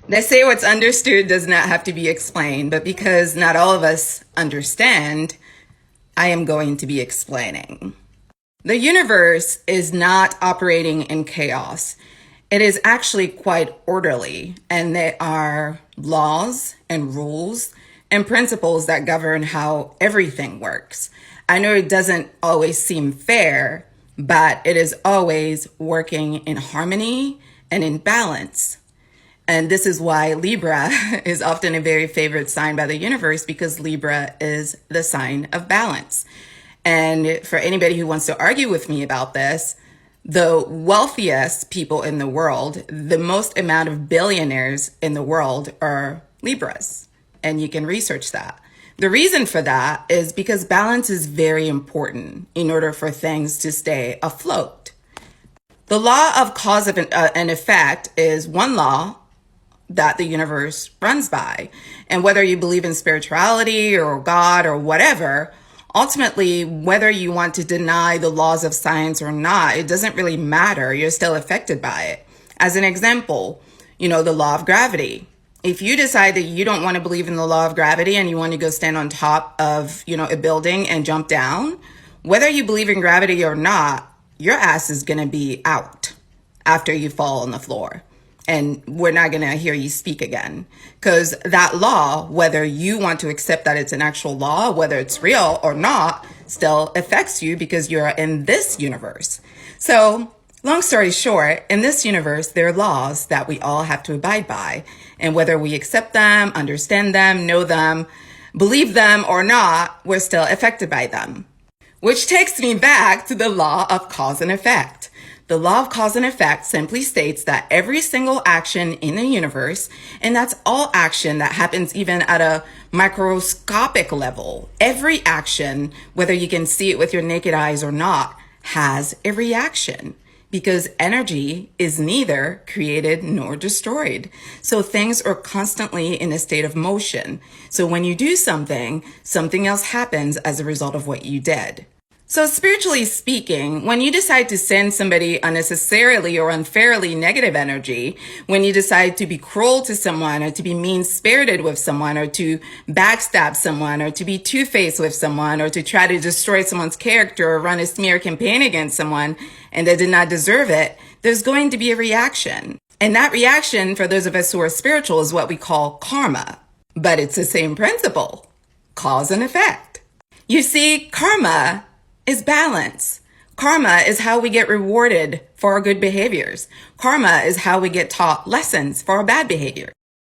They say what's understood does not have to be explained, but because not all of us understand, I am going to be explaining. The universe is not operating in chaos. It is actually quite orderly, and there are laws and rules and principles that govern how everything works. I know it doesn't always seem fair, but it is always working in harmony and in balance. And this is why Libra is often a very favorite sign by the universe, because Libra is the sign of balance. And for anybody who wants to argue with me about this, the wealthiest people in the world, the most amount of billionaires in the world are Libras. And you can research that. The reason for that is because balance is very important in order for things to stay afloat. The law of cause and effect is one law that the universe runs by. And whether you believe in spirituality or God or whatever, ultimately, whether you want to deny the laws of science or not, it doesn't really matter. You're still affected by it. As an example, the law of gravity. If you decide that you don't want to believe in the law of gravity and you want to go stand on top of, a building and jump down, whether you believe in gravity or not, your ass is going to be out after you fall on the floor. And we're not going to hear you speak again, because that law, whether you want to accept that it's an actual law, whether it's real or not, still affects you because you're in this universe. So long story short, in this universe, there are laws that we all have to abide by. And whether we accept them, understand them, know them, believe them or not, we're still affected by them. Which takes me back to the law of cause and effect. The law of cause and effect simply states that every single action in the universe, and that's all action that happens even at a microscopic level, every action, whether you can see it with your naked eyes or not, has a reaction. Because energy is neither created nor destroyed. So things are constantly in a state of motion. So when you do something, something else happens as a result of what you did. So spiritually speaking, when you decide to send somebody unnecessarily or unfairly negative energy, when you decide to be cruel to someone or to be mean-spirited with someone or to backstab someone or to be two-faced with someone or to try to destroy someone's character or run a smear campaign against someone and they did not deserve it, there's going to be a reaction. And that reaction, for those of us who are spiritual, is what we call karma. But it's the same principle, cause and effect. You see, karma is balance. Karma is how we get rewarded for our good behaviors. Karma is how we get taught lessons for our bad behavior.